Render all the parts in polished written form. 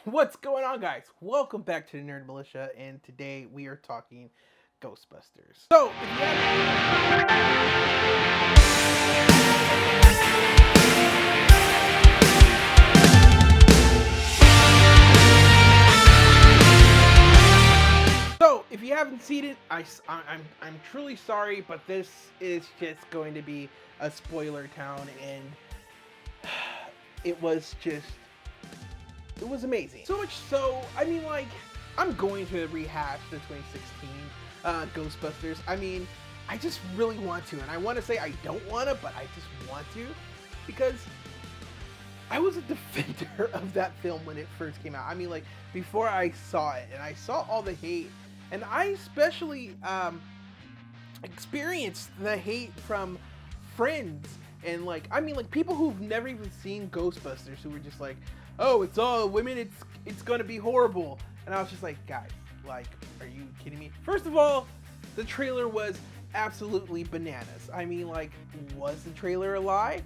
What's going on, guys? Welcome back to the Nerd Militia, and today we are talking Ghostbusters. So if you haven't seen it, I'm truly sorry, but this is just going to be a spoiler town, and it was amazing. So much so, I mean, like, I'm going to rehash the 2016 Ghostbusters. I mean, I just really want to, and I want to say I don't want to, but I just want to, because I was a defender of that film when it first came out. I mean, like, before I saw it, and I saw all the hate, and I especially experienced the hate from friends, and, like, I mean, like, people who've never even seen Ghostbusters, who were just like, oh, it's all women, it's gonna be horrible. And I was just like, guys, like, are you kidding me? First of all, the trailer was absolutely bananas. I mean, like, was the trailer a lie?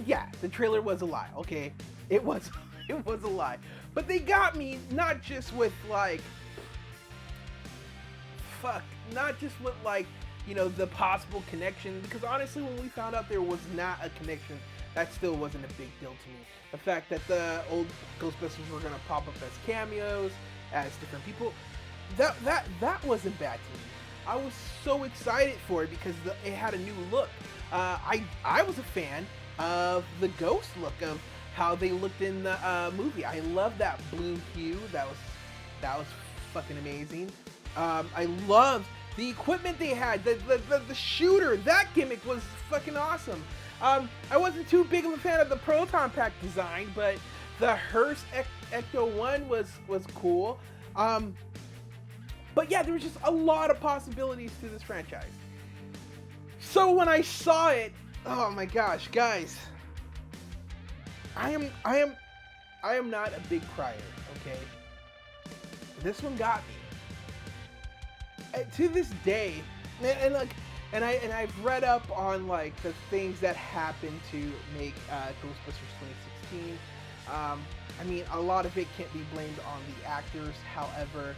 Yeah, the trailer was a lie, okay? It was a lie. But they got me not just with, like, you know, the possible connection, because honestly, when we found out there was not a connection, that still wasn't a big deal to me. The fact that the old Ghostbusters were gonna pop up as cameos, as different people, that wasn't bad to me. I was so excited for it because it had a new look. I was a fan of the ghost look of how they looked in the movie. I love that blue hue. That was fucking amazing. I loved the equipment they had. The shooter, that gimmick was fucking awesome. I wasn't too big of a fan of the proton pack design, but the Hearst Ecto 1 was cool. But yeah, there was just a lot of possibilities to this franchise. So when I saw it, oh my gosh, guys, I am not a big crier, okay? This one got me. And to this day, and I've read up on, like, the things that happened to make Ghostbusters 2016. I mean, a lot of it can't be blamed on the actors. However,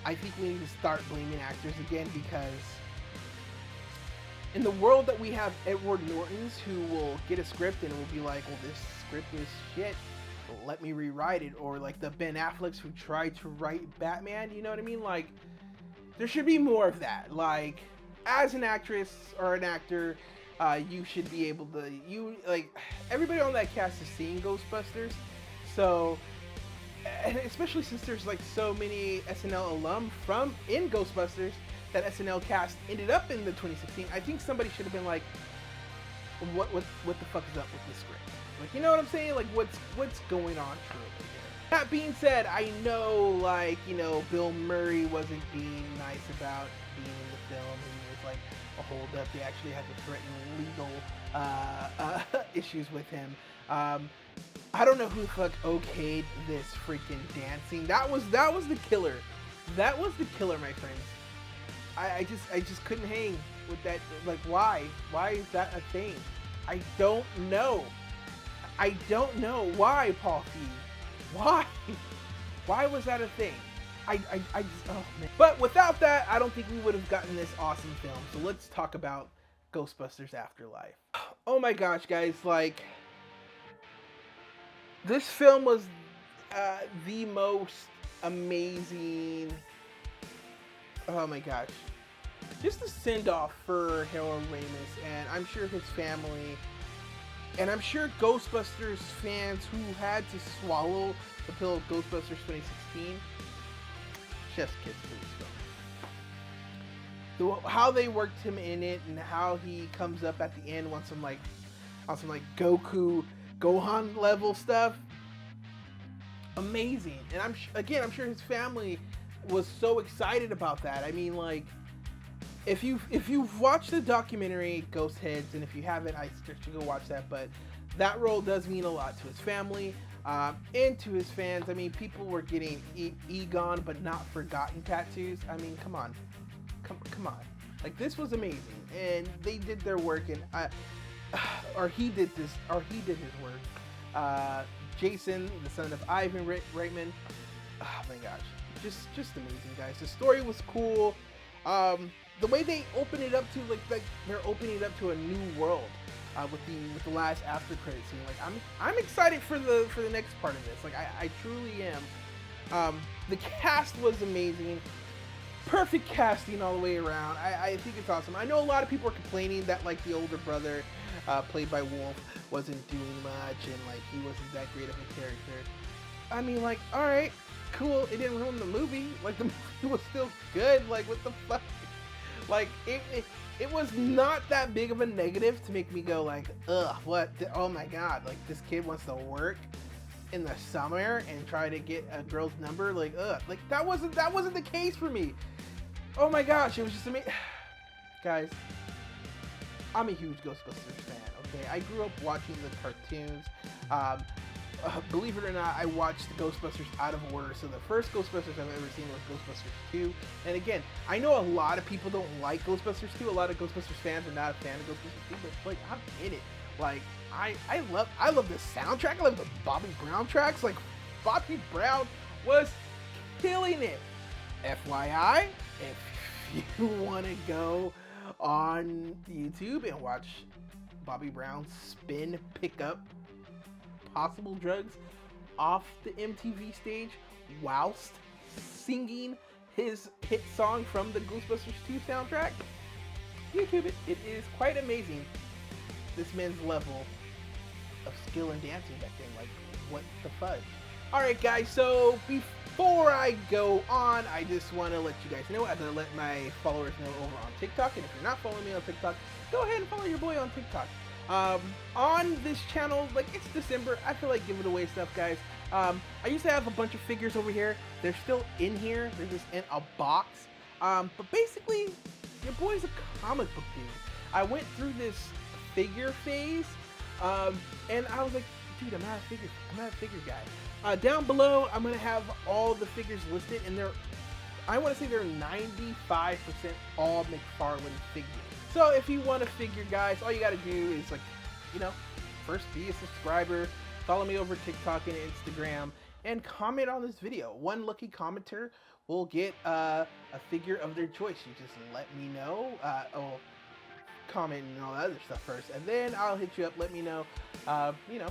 I think we need to start blaming actors again, because in the world that we have Edward Nortons who will get a script and will be like, well, this script is shit, let me rewrite it. Or like the Ben Afflecks who tried to write Batman, you know what I mean? Like, there should be more of that. Like, as an actress or an actor, you should be able to, everybody on that cast is seeing Ghostbusters, so, and especially since there's, like, so many SNL alum in Ghostbusters that SNL cast ended up in the 2016, I think somebody should have been like, what the fuck is up with this script? Like, you know what I'm saying? Like, what's going on truly here? That being said, I know, like, you know, Bill Murray wasn't being nice about being in the film, and it was like a hold up. They actually had to threaten legal issues with him. I don't know who the fuck okayed this freaking dancing. That was the killer. That was the killer, my friends. I just couldn't hang with that. Like, why? Why is that a thing? I don't know. I don't know. Why, Paul Feig? Why? Why was that a thing? I just, oh man. But without that, I don't think we would have gotten this awesome film. So let's talk about Ghostbusters Afterlife. Oh my gosh, guys, like, this film was the most amazing, oh my gosh, just a send-off for Harold Ramis, and I'm sure his family, and I'm sure Ghostbusters fans who had to swallow the pill of Ghostbusters 2016, chef's kiss for this film. How they worked him in it, and how he comes up at the end on some Gohan level stuff, amazing. And I'm sure his family was so excited about that. I mean, like, if you've watched the documentary Ghost Heads, and if you haven't, I suggest you go watch that. But that role does mean a lot to his family and to his fans. I mean, people were getting Egon but not forgotten tattoos. I mean, come on. Like, this was amazing, and they did their work, and he did his work. Jason, the son of Ivan Reitman. Oh my gosh, just amazing, guys. The story was cool. The way they open it up to like they're opening it up to a new world with the last after credit scene. Like I'm excited for the next part of this. Like I truly am. The cast was amazing. Perfect casting all the way around. I think it's awesome. I know a lot of people are complaining that like the older brother, played by Wolf, wasn't doing much and like he wasn't that great of a character. I mean, like, all right, cool. It didn't ruin the movie. Like the movie was still good. Like what the fuck? Like it was not that big of a negative to make me go like, ugh, what? Oh my god! Like this kid wants to work in the summer and try to get a girl's number. Like, ugh, like that wasn't the case for me. Oh my gosh, it was just amazing. Guys, I'm a huge Ghostbusters fan, okay? I grew up watching the cartoons. Believe it or not, I watched the Ghostbusters out of order. So the first Ghostbusters I've ever seen was Ghostbusters 2. And again, I know a lot of people don't like Ghostbusters 2. A lot of Ghostbusters fans are not a fan of Ghostbusters 2, but like, I'm in it. Like, I love the soundtrack. I love the Bobby Brown tracks. Like, Bobby Brown was killing it. FYI, if you want to go on YouTube and watch Bobby Brown pick up possible drugs off the MTV stage whilst singing his hit song from the Ghostbusters 2 soundtrack, YouTube it. It is quite amazing. This man's level of skill in dancing back then, like, what the fudge. Alright guys, so before I go on, I just want to let you guys know, I'm going to let my followers know over on TikTok, and if you're not following me on TikTok, go ahead and follow your boy on TikTok. On this channel, like, it's December, I feel like giving away stuff, guys. I used to have a bunch of figures over here. They're still in here. They're just in a box. But basically, your boy's a comic book dude. I went through this figure phase, and I was like, dude, I'm not a figure guy. Down below, I'm gonna have all the figures listed, and I want to say they're 95% all McFarlane figures. So if you want a figure, guys, all you gotta do is, like, you know, first be a subscriber, follow me over TikTok and Instagram, and comment on this video. One lucky commenter will get a figure of their choice. You just let me know. Comment and all that other stuff first, and then I'll hit you up. Let me know, you know,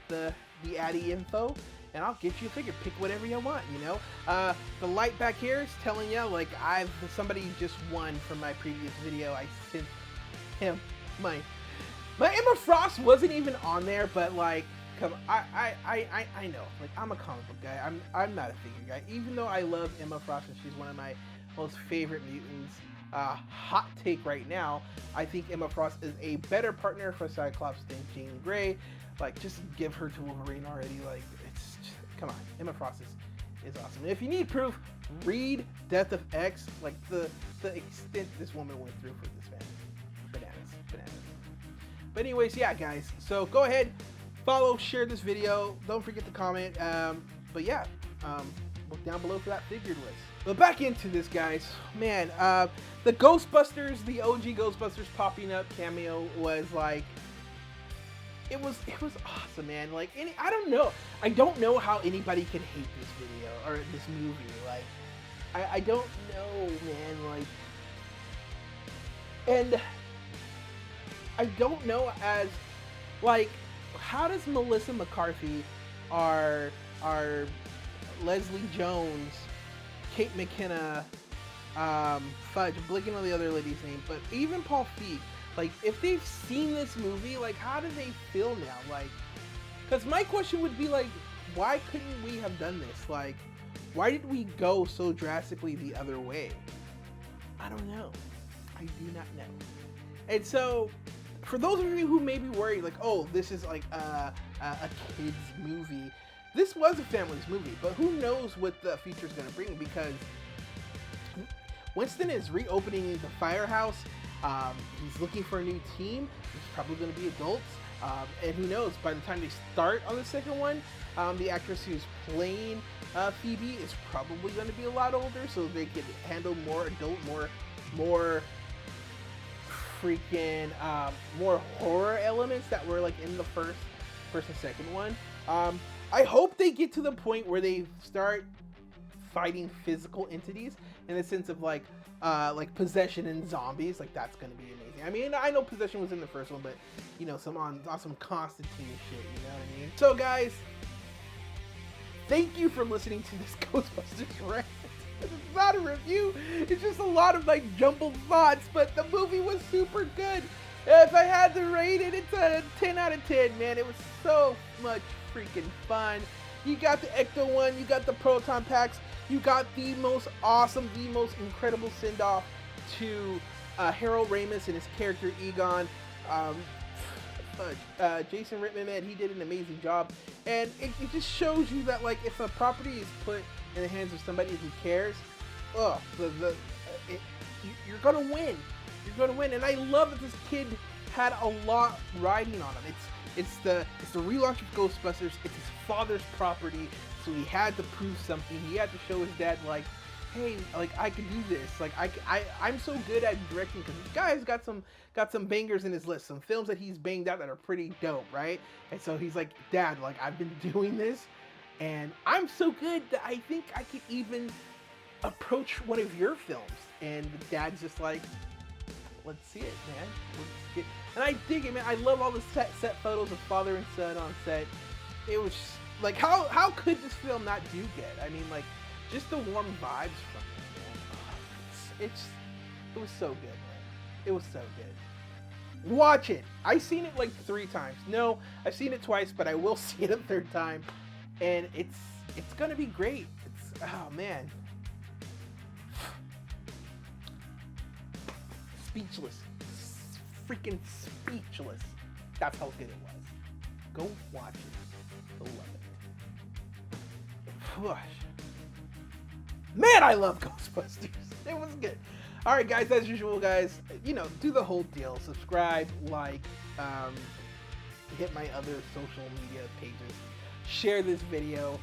the Addy info, and I'll get you a figure. Pick whatever you want, you know. The light back here is telling you, like, somebody just won from my previous video. I sent him my Emma Frost wasn't even on there, but like, come on, I know, like, I'm a comic book guy. I'm not a figure guy, even though I love Emma Frost and she's one of my most favorite mutants. Hot take right now, I think Emma Frost is a better partner for Cyclops than Jean Grey. Like, just give her to Wolverine already. Like, it's just, come on, Emma Frost is awesome. And if you need proof, read Death of X. Like, the extent this woman went through for this man, bananas. But anyways, yeah, guys. So go ahead, follow, share this video. Don't forget to comment. But yeah, look down below for that figure list. But back into this, guys. Man, the Ghostbusters, the OG Ghostbusters popping up cameo was like, it was awesome, man. Like, I don't know how anybody could hate this video or this movie. Like, I don't know, man. Like, and I don't know as, like, how does Melissa McCarthy, our Leslie Jones, Kate McKenna, fudge, I'm blinking on the other lady's name, but even Paul Feig, like, if they've seen this movie, like, how do they feel now? Like, because my question would be, like, why couldn't we have done this? Like, why did we go so drastically the other way? I don't know. I do not know. And so, for those of you who may be worried, like, oh, this is like a kid's movie, this was a family's movie, but who knows what the future's going to bring, because Winston is reopening the firehouse. He's looking for a new team. It's probably going to be adults. And who knows, by the time they start on the second one, the actress who's playing Phoebe is probably going to be a lot older, so they could handle more adult, more freaking, more horror elements that were like in the first and second one. I hope they get to the point where they start fighting physical entities in the sense of like possession and zombies. Like that's gonna be amazing. I mean, I know possession was in the first one, but you know, some Constantine shit. You know what I mean? So guys, thank you for listening to this Ghostbusters rant. It's not a review. It's just a lot of like jumbled thoughts, but the movie was super good. If I had to rate it, it's a 10 out of 10, man. It was so much freaking fun. You got the Ecto one, you got the Proton Packs, you got the most awesome, the most incredible send-off to Harold Ramis and his character Egon. Jason Reitman, man, he did an amazing job. And it just shows you that, like, if a property is put in the hands of somebody who cares, you're gonna win. You're gonna win. And I love that this kid had a lot riding on him. It's the relaunch of Ghostbusters. It's his father's property, so he had to prove something. He had to show his dad, like, hey, like, I can do this. Like, I'm so good at directing, because this guy's got some bangers in his list, some films that he's banged out that are pretty dope, right? And so he's like, Dad, like, I've been doing this, and I'm so good that I think I could even approach one of your films. And the dad's just like, let's see it, man. Let's see it. And I dig it, man. I love all the set photos of father and son on set. It was like, how could this film not do good? I mean, like, just the warm vibes from it, man. It was so good, man. It was so good. Watch it. I've seen it like 3 times. No, I've seen it twice, but I will see it a 3rd time. And it's gonna be great. Oh man. Speechless. Freaking speechless. That's how good it was. Go watch it. Go love it. Man, I love Ghostbusters. It was good. Alright guys, as usual guys, you know, do the whole deal. Subscribe, like, hit my other social media pages. Share this video.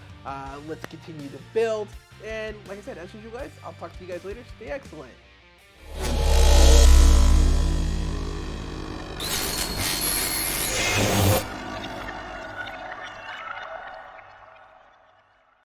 Let's continue to build. And like I said, as usual guys, I'll talk to you guys later. Stay excellent.